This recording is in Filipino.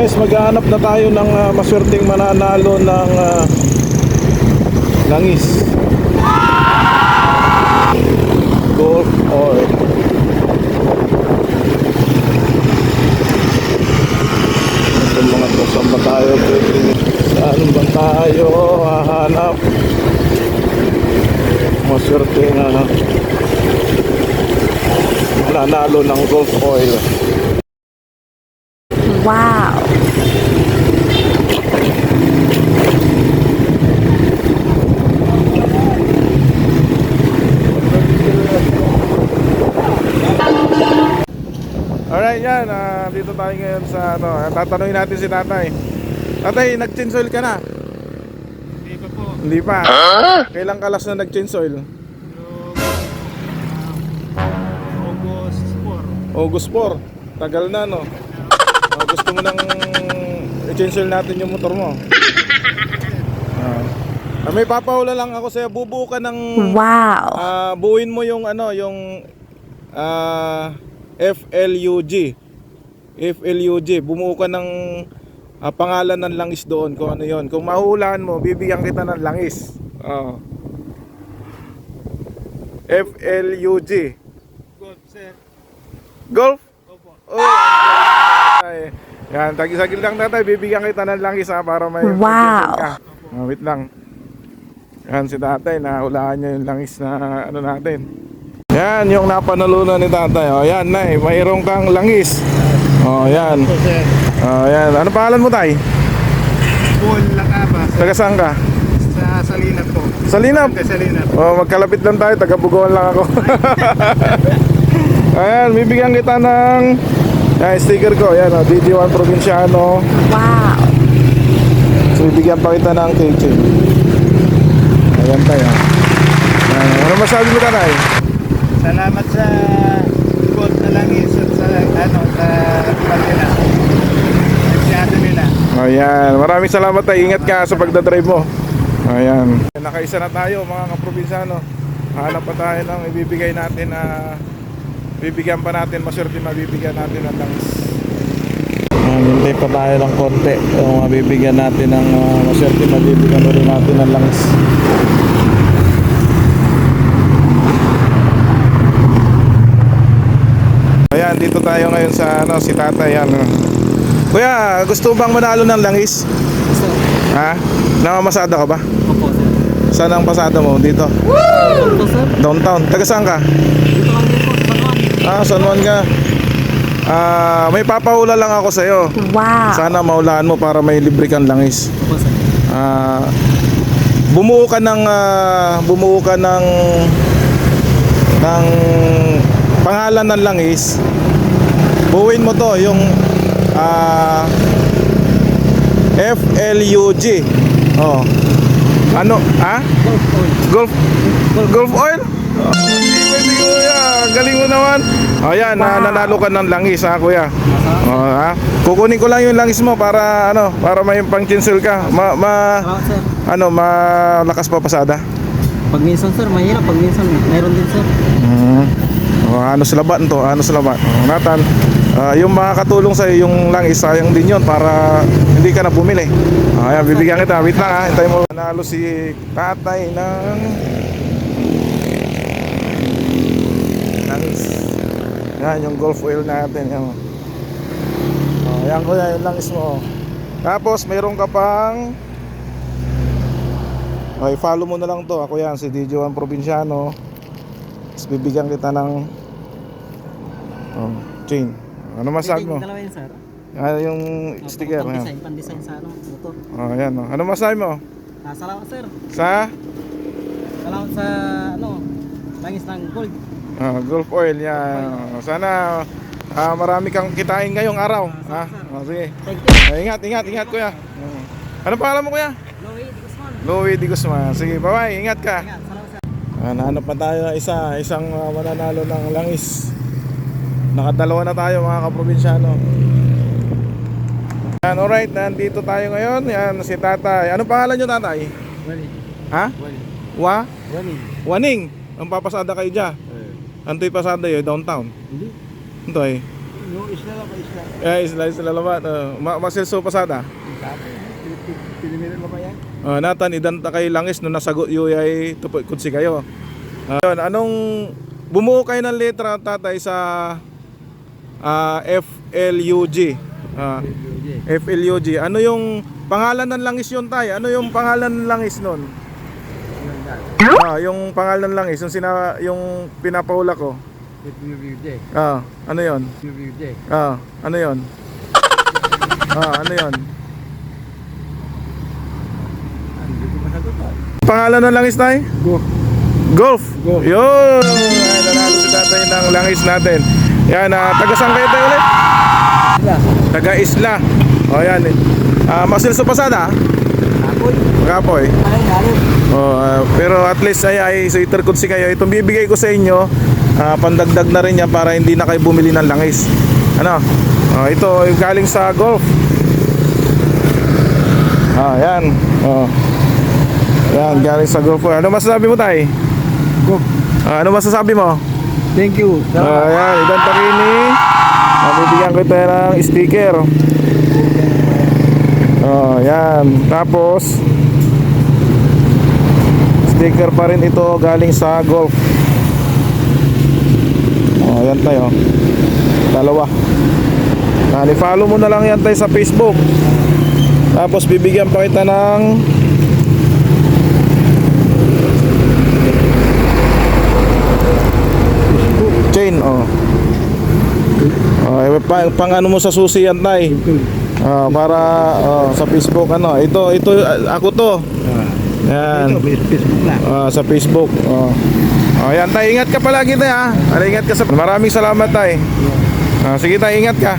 guys, maghahanap na tayo ng maswerteng mananalo ng langis. Golf oil. Ito mga to, saan ba tayo pwede? Saan ba tayo hahanap maswerteng mananalo ng golf oil? Wow! Alright, yan. Dito tayo ngayon sa tatanungin natin si tatay. Tatay, nag-change oil ka na? Hindi pa po. Hindi pa. Kailang kalas na nag-change oil? August 4. August 4. Tagal na, no? Gusto mo nang i-change oil natin yung motor mo? May papahula lang ako sa'yo. Bubuo ka ng... Wow! buuin mo yung yung FLUG. FLUG. Bumuo ka ng pangalan ng langis doon kung ano yon. Kung mahulaan mo, bibigyan kita ng langis. FLUG. Good, sir. Golf? Opo. Ay, yan, tagi-sagil lang tatay, bibigyan kita ng langis para may Wow. ka. Wait lang. Yan si tatay, nahulaan niya yung langis na natin. Yan yung napanalunan ni tatay. Yan na mayroong kang langis. Yan. Opo, sir. Yan. Ano pangalan mo tay? Paul Lakaba, sir. Taga saan ka? Sa Salinat po. Salinap. Sa Salinat. Magkalapit lang tayo, taga Bugoan lang ako. Ayan, bibigyan kita ng sticker ko. Yan, DJ1 Provinciano. Wow! So bibigyan pa kita ng keychain. Ayan tayo. Ano masabi mo tatay? Salamat sa good na langis at sa kanila. Nagsiyado nila. Ayan, maraming salamat tayo. Ingat ka sa pagdadrive mo. Ayan. Nakaisa na tayo mga kaprobinsyano. Hanap pa tayo ng ibibigay natin bibigyan pa natin, maswerte mabibigyan natin ng langis. Hintay pa tayo ng konti. Yung mabibigyan natin ng maswerte mabibigyan rin natin ng langis. Ayan, dito tayo ngayon sa si tatay. Kuya, gusto bang manalo ng langis? Sir. Ha? Namamasada ka ba? Opo, sir. Saan ang pasada mo? Dito? Opo, sir. Downtown? Taga saan ka? Dito lang din po, Banuan. San Juan ka. May papahula lang ako sa'yo. Wow! Sana maulaan mo para may libre kang langis. Opo, sir. Bumuo ka ng pangalan ng langis. Buuin mo to yung FLUG. Ano? Golf oil? Pwede kuya, galing mo naman. Ayan, nanalo ka ng langis kuya. Kukunin ko lang yung langis mo para para may pang-cancel ka. Salamat, sir. Malakas pa pasada. Pag minsan, sir, mahirap. Pag minsan, mayroon din, sir. Selabat to, selabat. Nathan, yung makakatulong sa yung langis, sayang din yon para hindi ka na bumili. Ayan, bibigyan kita. Wait lang hintay mo. Nanalo si tatay ng langis. Yan, yung golf oil natin. Yan. Ayan ko yan, yung langis mo. Tapos, mayroon ka pang follow mo na lang to. Ako yan, si DJ1 Provinciano. Tapos bibigyan kita ng chain. Ano masabi mo? Dalawa yun, sir. Yung sticker. Pan-design sa motor. Ayan. Ano masabi mo? Salamat, sir. Sa? Salamat sa, langis ng gold. Golf oil. Yan. Sana marami kang kitain ngayong araw. Sige. Thank you. Ingat kuya. Ano pangalan mo kuya? Louie Di Guzman. Louie Di Guzman. Sige, bye-bye. Ingat ka. Ingat. Salamat, sir. Nahanap pa tayo isang mananalo ng langis. Nakadalawa na tayo mga kaprobinsyano. Yan, alright, nandito tayo ngayon. Yan, si tatay. Anong pangalan nyo tatay? Wali. Ha? Wali. Wali. Waning. Ang papasada kayo dyan. Anto'y pasada yun, downtown. Hindi. Anto'y Yung isla lang pa isla. Isla laman. Masilso pasada. Pinimirin mo pa yan? Natan idanta kay langis no nasagot yu ay tupod kutsi kayo. Yun, anong bumuo kayo ng letra tatay sa FLUG? FLUG. Ano yung pangalan ng langis yun tay? Ano yung pangalan ng langis nun? Yung pangalan ng langis yung pinapahula ko. Ano yun? Ano yun? Ano yun? Pangalan ng langis tay? Golf. Yun. Ay, nanalo si tatay ng langis natin. Yan, taga saan kayo tayo ulit? Taga Isla. O yan. Masilso pasada? Kapoy. Pero at least ay so iterkutsi kayo. Itong bibigay ko sa inyo, pandagdag na rin yan para hindi na kayo bumili ng langis. Ano? Ito galing sa golf. Yan. Yan, galing sa golf. Ano masasabi mo tay? Ano masasabi mo? Thank you. Ayan, Idan Takini. Mabibigyan ko tayo ng sticker. Yan. Tapos sticker pa rin ito galing sa golf. Yan tayo. Dalawa. I-follow mo na lang yan tayo sa Facebook. Tapos bibigyan pa kita ng chain. Pang ano mo sa susi yan tay. Para sa Facebook ano. Ito ako to. Yan. Facebook na. Sa Facebook. Yan tay, ingat ka palagi tay ha. Ingat ka sa. Maraming salamat tay. Sige tay, ingat ka.